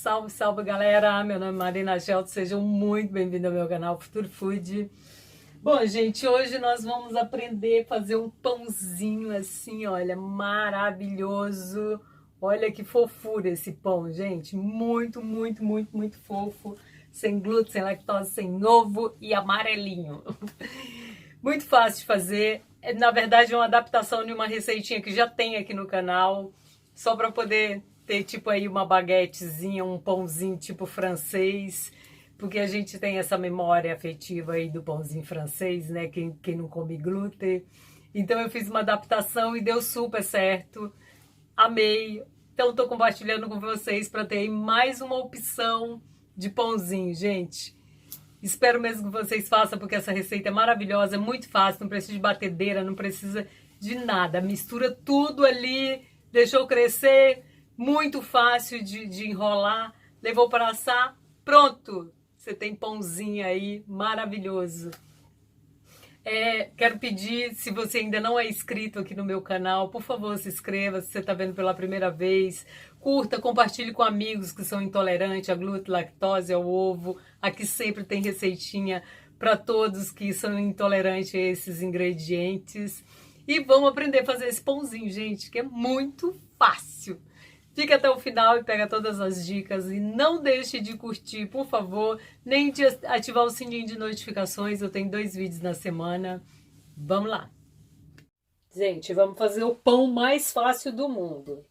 Salve, salve galera! Meu nome é Marina Gelto, sejam muito bem-vindos ao meu canal Futuro Food. Bom, gente, hoje nós vamos aprender a fazer um pãozinho assim, olha, maravilhoso. Olha que fofura esse pão, gente, muito, muito, muito, muito fofo. Sem glúten, sem lactose, sem ovo e amarelinho. Muito fácil de fazer. Na verdade, é uma adaptação de uma receitinha que já tem aqui no canal, só para poder ter tipo aí uma baguetezinha, um pãozinho tipo francês, porque a gente tem essa memória afetiva aí do pãozinho francês, né? Quem não come glúten. Então eu fiz uma adaptação e deu super certo. Amei. Então estou compartilhando com vocês para ter mais uma opção de pãozinho, gente. Espero mesmo que vocês façam, porque essa receita é maravilhosa, é muito fácil, não precisa de batedeira, não precisa de nada. Mistura tudo ali, deixou crescer, muito fácil de enrolar, levou para assar, pronto! Você tem pãozinho aí, maravilhoso. Quero pedir, se você ainda não é inscrito aqui no meu canal, por favor, se inscreva, se você está vendo pela primeira vez. Curta, compartilhe com amigos que são intolerantes a glúten, lactose, ao ovo. Aqui sempre tem receitinha para todos que são intolerantes a esses ingredientes. E vamos aprender a fazer esse pãozinho, gente, que é muito fácil. Fica até o final e pega todas as dicas e não deixe de curtir, por favor, nem de ativar o sininho de notificações. Eu tenho 2 vídeos na semana. Vamos lá. Gente, vamos fazer o pão mais fácil do mundo.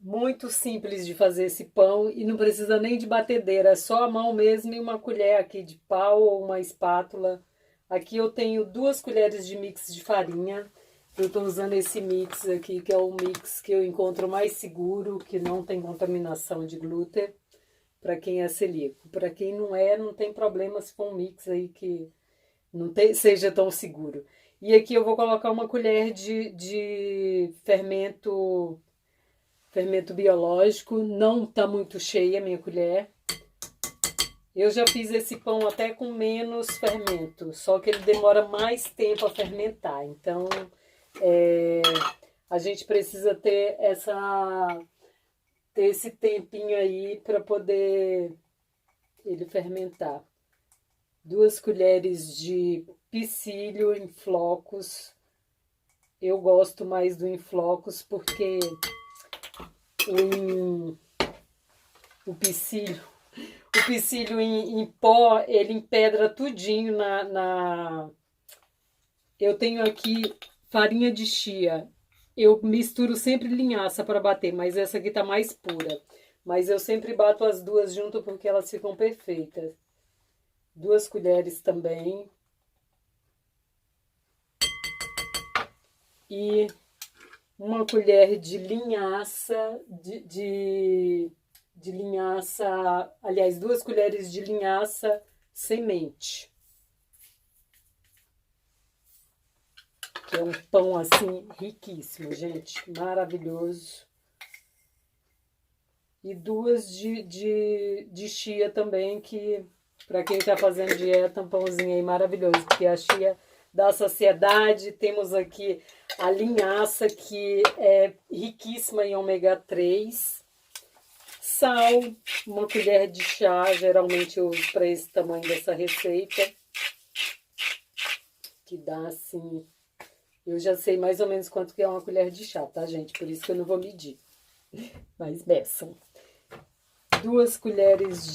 Muito simples de fazer esse pão e não precisa nem de batedeira, é só a mão mesmo e uma colher aqui de pau ou uma espátula. Aqui eu tenho 2 colheres de mix de farinha. Eu estou usando esse mix aqui, que é o mix que eu encontro mais seguro, que não tem contaminação de glúten, para quem é celíaco. Para quem não é, não tem problema se for um mix aí que não seja tão seguro. E aqui eu vou colocar uma colher de fermento biológico, não está muito cheia a minha colher. Eu já fiz esse pão até com menos fermento, só que ele demora mais tempo a fermentar, então... a gente precisa ter esse tempinho aí para poder ele fermentar. 2 colheres de psyllium em flocos. Eu gosto mais do em flocos porque o psyllium em pó, ele empedra tudinho Eu tenho aqui farinha de chia. Eu misturo sempre linhaça para bater, mas essa aqui tá mais pura. Mas eu sempre bato as 2 junto porque elas ficam perfeitas. 2 colheres também. E uma colher de linhaça, de linhaça, aliás, 2 colheres de linhaça semente. É um pão assim riquíssimo, gente, maravilhoso. E 2 de chia também, que para quem tá fazendo dieta, um pãozinho aí maravilhoso, porque a chia dá saciedade. Temos aqui a linhaça, que é riquíssima em ômega 3. Sal, uma colher de chá, geralmente eu uso para esse tamanho dessa receita, que dá assim... Eu já sei mais ou menos quanto que é uma colher de chá, tá, gente? Por isso que eu não vou medir. Mas meçam. 2 colheres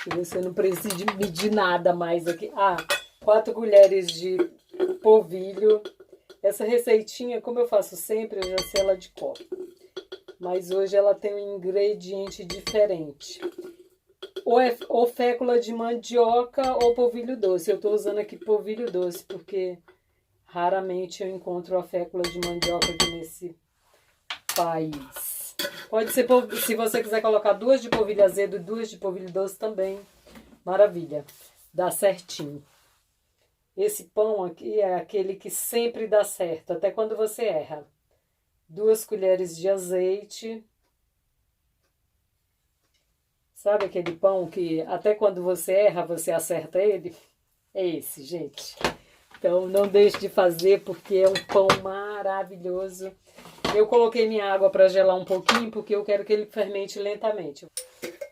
Você não precisa medir nada mais aqui. 4 colheres de polvilho. Essa receitinha, como eu faço sempre, eu já sei ela de cor. Mas hoje ela tem um ingrediente diferente. Ou fécula de mandioca ou polvilho doce. Eu tô usando aqui polvilho doce porque raramente eu encontro a fécula de mandioca aqui nesse país. Pode ser, se você quiser colocar 2 de polvilho azedo e 2 de polvilho doce também, maravilha, dá certinho. Esse pão aqui é aquele que sempre dá certo, até quando você erra. 2 colheres de azeite. Sabe aquele pão que até quando você erra, você acerta ele? É esse, gente. Então, não deixe de fazer, porque é um pão maravilhoso. Eu coloquei minha água para gelar um pouquinho, porque eu quero que ele fermente lentamente.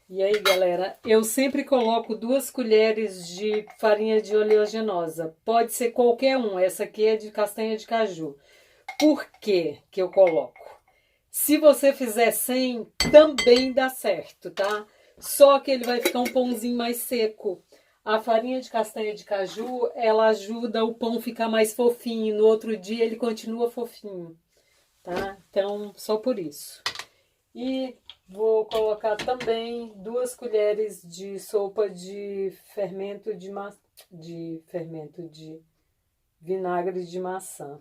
E aí, galera, eu sempre coloco 2 colheres de farinha de oleaginosa. Pode ser qualquer um, essa aqui é de castanha de caju. Por que que eu coloco? Se você fizer sem, também dá certo, tá? Só que ele vai ficar um pãozinho mais seco. A farinha de castanha de caju, ela ajuda o pão a ficar mais fofinho. No outro dia ele continua fofinho, tá? Então, só por isso. E vou colocar também 2 colheres de sopa de fermento de vinagre de maçã.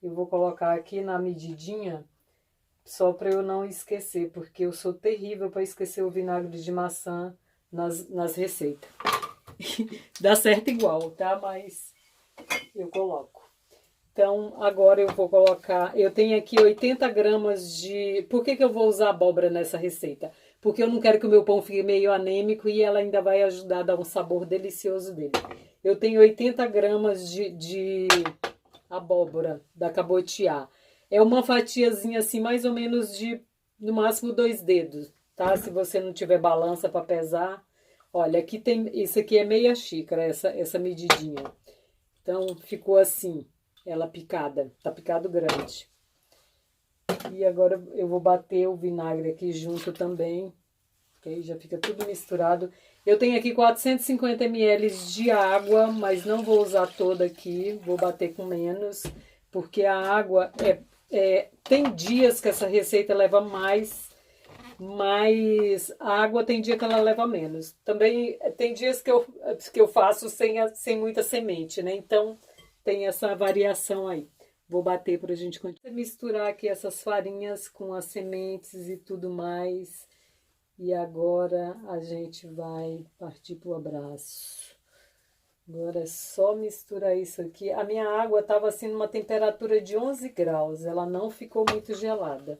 Eu vou colocar aqui na medidinha, só para eu não esquecer, porque eu sou terrível para esquecer o vinagre de maçã nas receitas. Dá certo igual, tá? Mas eu coloco. Então, agora eu vou colocar... Eu tenho aqui 80 gramas de... Por que que eu vou usar abóbora nessa receita? Porque eu não quero que o meu pão fique meio anêmico e ela ainda vai ajudar a dar um sabor delicioso dele. Eu tenho 80 gramas de abóbora da cabotiá. É uma fatiazinha assim, mais ou menos de, no máximo, 2 dedos, tá? Se você não tiver balança para pesar. Olha, aqui tem... Isso aqui é meia xícara, essa medidinha. Então, ficou assim, ela picada. Tá picado grande. E agora eu vou bater o vinagre aqui junto também. Ok? Já fica tudo misturado. Eu tenho aqui 450 ml de água, mas não vou usar toda aqui. Vou bater com menos, porque a água tem dias que essa receita leva mais, mas a água tem dia que ela leva menos. Também tem dias que eu faço sem muita semente, né? Então tem essa variação aí. Vou bater para a gente misturar aqui essas farinhas com as sementes e tudo mais. E agora a gente vai partir para o abraço. Agora é só misturar isso aqui. A minha água estava assim numa temperatura de 11 graus. Ela não ficou muito gelada.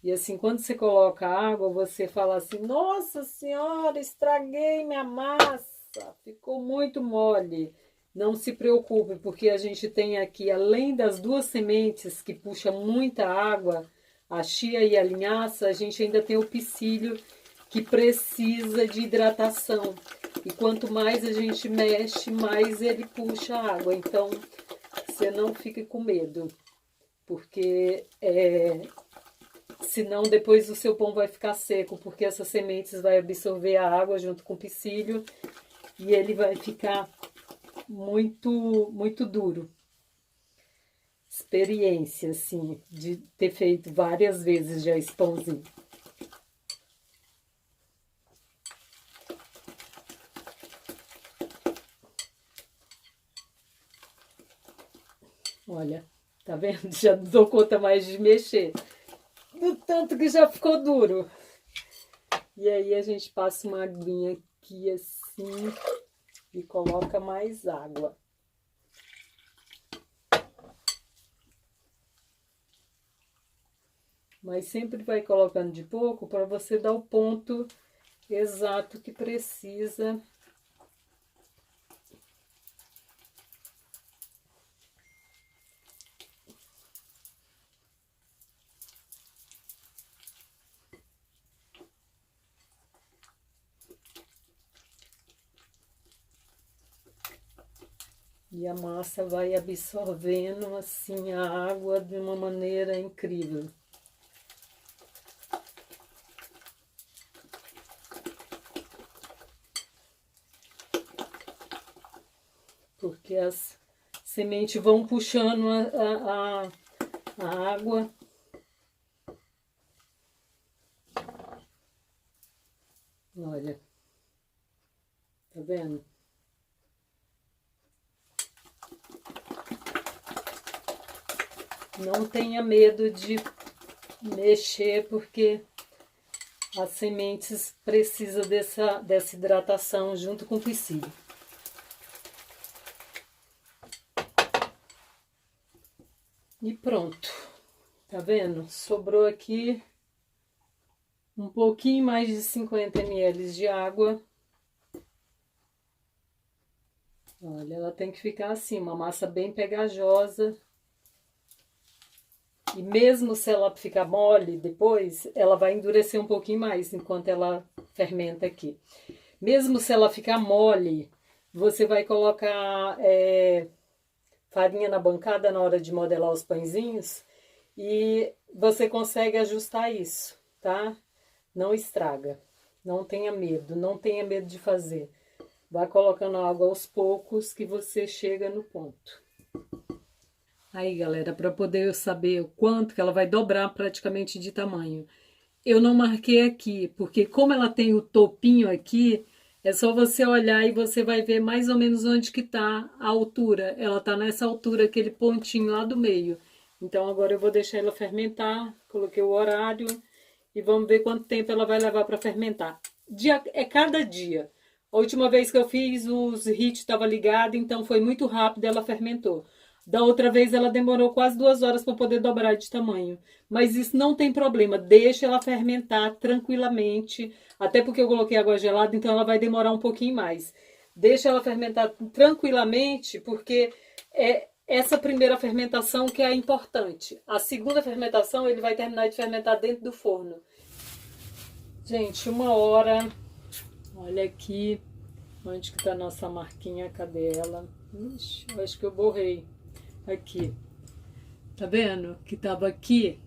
E assim, quando você coloca a água, você fala assim: nossa senhora, estraguei minha massa. Ficou muito mole. Não se preocupe, porque a gente tem aqui, além das 2 sementes que puxam muita água, a chia e a linhaça, a gente ainda tem o psyllium, que precisa de hidratação. E quanto mais a gente mexe, mais ele puxa água. Então, você não fique com medo, porque senão depois o seu pão vai ficar seco, porque essas sementes vai absorver a água junto com o psyllium e ele vai ficar muito, muito duro. Experiência, assim, de ter feito várias vezes já esse pãozinho. Olha, tá vendo? Já não dou conta mais de mexer. Do tanto que já ficou duro. E aí a gente passa uma aguinha aqui assim e coloca mais água. Mas sempre vai colocando de pouco para você dar o ponto exato que precisa. E a massa vai absorvendo assim a água de uma maneira incrível. Porque as sementes vão puxando a água. Olha, tá vendo? Não tenha medo de mexer, porque as sementes precisam dessa hidratação junto com o psyllium. E pronto, tá vendo? Sobrou aqui um pouquinho mais de 50 ml de água. Olha, ela tem que ficar assim, uma massa bem pegajosa. E mesmo se ela ficar mole depois, ela vai endurecer um pouquinho mais enquanto ela fermenta aqui. Mesmo se ela ficar mole, você vai colocar farinha na bancada na hora de modelar os pãezinhos e você consegue ajustar isso, tá? Não estraga, não tenha medo de fazer. Vai colocando água aos poucos que você chega no ponto. Aí, galera, para poder saber o quanto que ela vai dobrar praticamente de tamanho. Eu não marquei aqui, porque como ela tem o topinho aqui, é só você olhar e você vai ver mais ou menos onde que tá a altura. Ela tá nessa altura, aquele pontinho lá do meio. Então agora eu vou deixar ela fermentar, coloquei o horário e vamos ver quanto tempo ela vai levar para fermentar. É cada dia. A última vez que eu fiz, os hits estava ligado, então foi muito rápido, ela fermentou. Da outra vez ela demorou quase 2 horas para poder dobrar de tamanho. Mas isso não tem problema, deixa ela fermentar tranquilamente. Até porque eu coloquei água gelada, então ela vai demorar um pouquinho mais. Deixa ela fermentar tranquilamente, porque é essa primeira fermentação que é importante. A segunda fermentação ele vai terminar de fermentar dentro do forno. Gente, 1 hora. Olha aqui onde que tá a nossa marquinha, cadê ela? Ixi, eu acho que eu borrei. Aqui, tá vendo? Que tava aqui.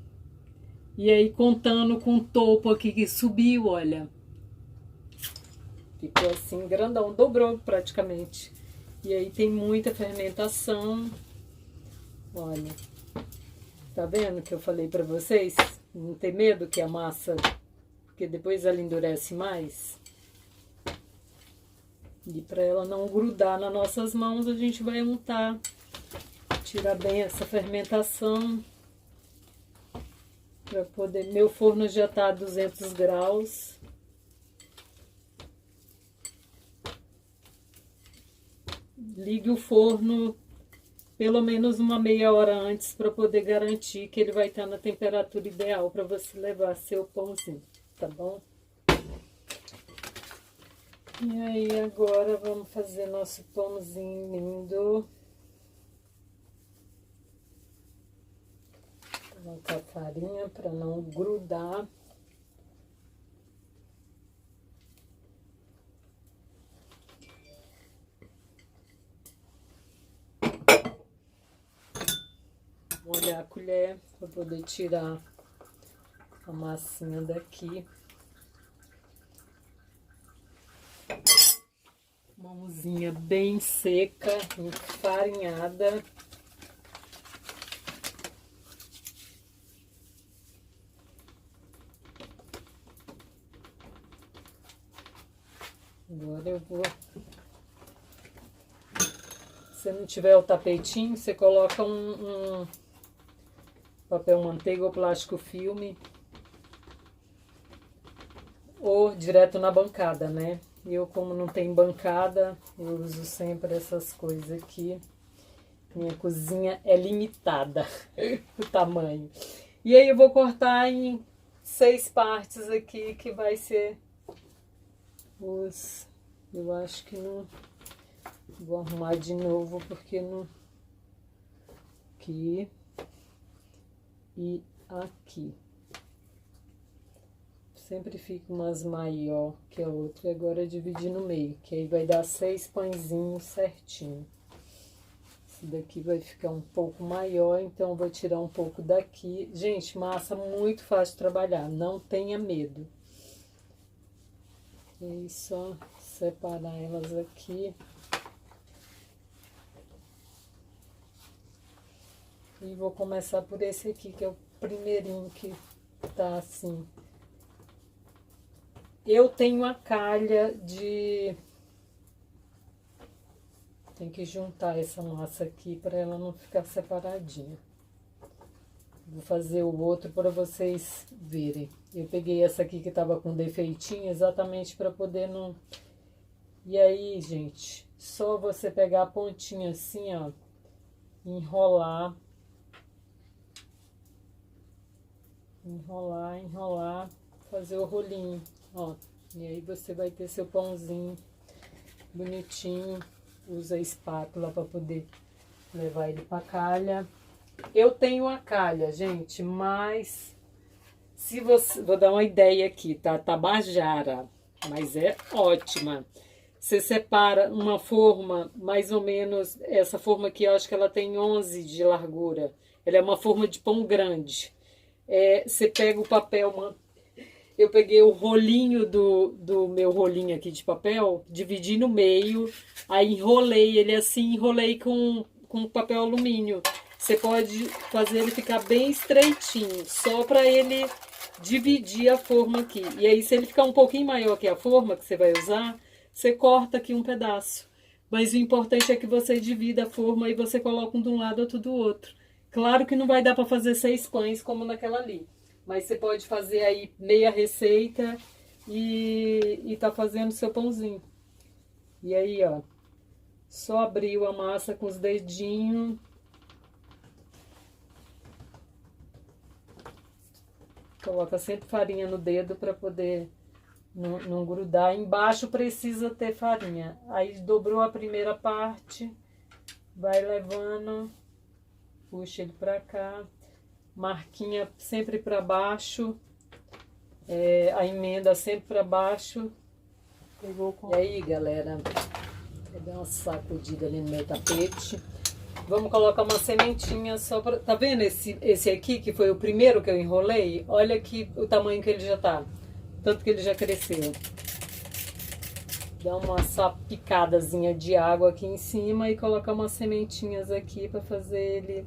E aí contando com o topo aqui que subiu, olha. Ficou assim grandão, dobrou praticamente. E aí tem muita fermentação. Olha. Tá vendo que eu falei pra vocês? Não tem medo que a massa, porque depois ela endurece mais. E pra ela não grudar nas nossas mãos, a gente vai untar. Tirar bem essa fermentação para poder. Meu forno já tá a 200 graus. Ligue o forno pelo menos uma meia hora antes para poder garantir que ele vai estar na temperatura ideal para você levar seu pãozinho, tá bom? E aí agora vamos fazer nosso pãozinho lindo. Colocar farinha para não grudar. Molhar a colher para poder tirar a massinha daqui. Mãozinha bem seca, enfarinhada. Agora eu vou... Se não tiver o tapetinho, você coloca um papel manteiga ou plástico filme. Ou direto na bancada, né? Eu, como não tem bancada, eu uso sempre essas coisas aqui. Minha cozinha é limitada, o tamanho. E aí eu vou cortar em 6 partes aqui, que vai ser os... Eu acho que não... Vou arrumar de novo, porque não... Aqui e aqui. Sempre fica umas maior que a outra. E agora eu dividi no meio, que aí vai dar 6 pãezinhos certinho. Esse daqui vai ficar um pouco maior, então eu vou tirar um pouco daqui. Gente, massa muito fácil de trabalhar, não tenha medo. E aí só separar elas aqui. E vou começar por esse aqui, que é o primeirinho que tá assim. Eu tenho a calha de... Tem que juntar essa massa aqui para ela não ficar separadinha. Vou fazer o outro para vocês verem. Eu peguei essa aqui que tava com defeitinho, exatamente para poder não... E aí, gente, só você pegar a pontinha assim, ó, enrolar, enrolar, fazer o rolinho, ó. E aí você vai ter seu pãozinho bonitinho. Usa a espátula para poder levar ele para calha. Eu tenho a calha, gente, mas se você... Vou dar uma ideia aqui, tá? Tabajara, mas é ótima. Você separa uma forma, mais ou menos, essa forma aqui, eu acho que ela tem 11 de largura. Ela é uma forma de pão grande. Você pega o papel, eu peguei o rolinho do meu rolinho aqui de papel, dividi no meio, aí enrolei ele assim, enrolei com papel alumínio. Você pode fazer ele ficar bem estreitinho, só para ele dividir a forma aqui. E aí, se ele ficar um pouquinho maior que a forma que você vai usar, você corta aqui um pedaço. Mas o importante é que você divida a forma e você coloca um de um lado, outro do outro. Claro que não vai dar para fazer 6 pães como naquela ali. Mas você pode fazer aí meia receita e tá fazendo seu pãozinho. E aí, ó, só abriu a massa com os dedinhos. Coloca sempre farinha no dedo para poder não grudar. Embaixo precisa ter farinha. Aí dobrou a primeira parte, vai levando, puxa ele para cá, marquinha sempre para baixo, a emenda sempre para baixo. E aí, galera, vou dar uma sacudida ali no meu tapete. Vamos colocar uma sementinha só pra... Tá vendo esse aqui, que foi o primeiro que eu enrolei? Olha aqui o tamanho que ele já tá. Tanto que ele já cresceu. Dá uma salpicadazinha de água aqui em cima e colocar umas sementinhas aqui pra fazer ele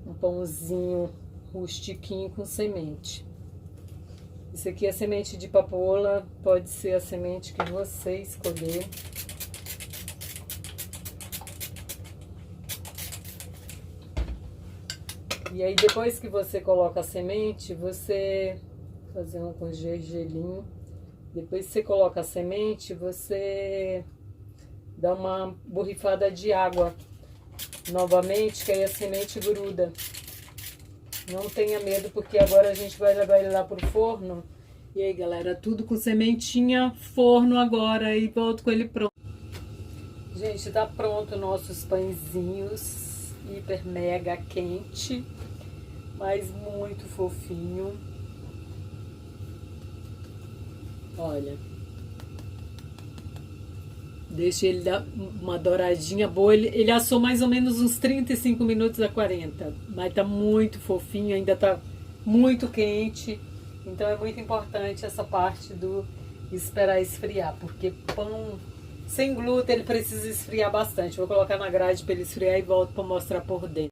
um pãozinho rustiquinho com semente. Isso aqui é semente de papoula, pode ser a semente que você escolher. E aí, depois que você coloca a semente, você... fazer uma com gergelim. Depois que você coloca a semente, você dá uma borrifada de água novamente, que aí a semente gruda. Não tenha medo, porque agora a gente vai levar ele lá pro forno. E aí, galera, tudo com sementinha, forno agora e volto com ele pronto. Gente, tá pronto nossos pãezinhos. Hiper mega quente, mas muito fofinho. Olha, deixa ele dar uma douradinha boa. Ele assou mais ou menos uns 35 minutos a 40, mas tá muito fofinho, ainda tá muito quente. Então é muito importante essa parte do esperar esfriar, porque pão sem glúten ele precisa esfriar bastante. Vou colocar na grade para ele esfriar e volto para mostrar por dentro.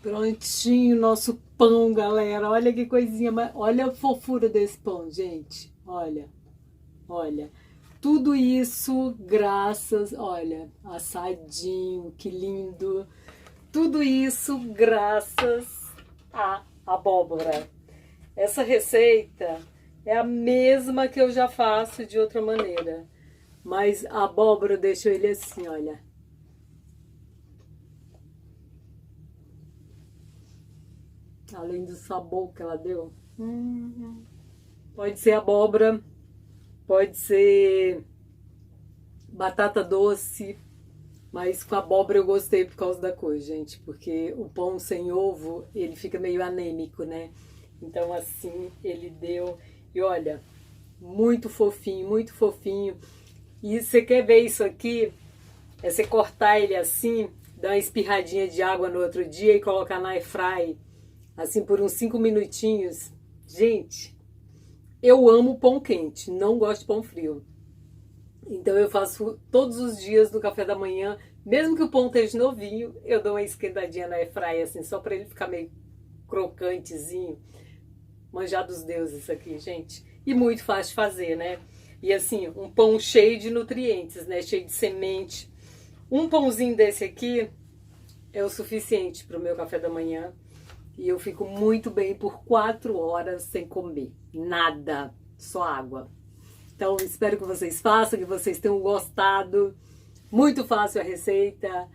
Prontinho nosso pão, galera. Olha que coisinha, olha a fofura desse pão, gente. Olha, olha. Tudo isso graças, olha, assadinho, que lindo. Tudo isso graças à abóbora. Essa receita é a mesma que eu já faço de outra maneira. Mas a abóbora deixou ele assim, olha. Além do sabor que ela deu. Pode ser abóbora, pode ser batata doce, mas com abóbora eu gostei por causa da cor, gente. Porque o pão sem ovo, ele fica meio anêmico, né? Então assim, ele deu... E olha, muito fofinho, muito fofinho. E você quer ver isso aqui? É você cortar ele assim, dar uma espirradinha de água no outro dia e colocar na airfry, assim por uns 5 minutinhos. Gente, eu amo pão quente, não gosto de pão frio. Então eu faço todos os dias no café da manhã, mesmo que o pão esteja novinho, eu dou uma esquentadinha na airfry assim, só para ele ficar meio crocantezinho. Manjar dos deuses isso aqui, gente. E muito fácil de fazer, né? E assim, um pão cheio de nutrientes, né? Cheio de semente. Um pãozinho desse aqui é o suficiente para o meu café da manhã. E eu fico muito bem por 4 horas sem comer. Nada, só água. Então, espero que vocês façam, que vocês tenham gostado. Muito fácil a receita.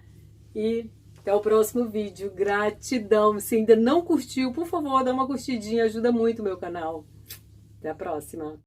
E até o próximo vídeo. Gratidão. Se ainda não curtiu, por favor, dá uma curtidinha. Ajuda muito o meu canal. Até a próxima.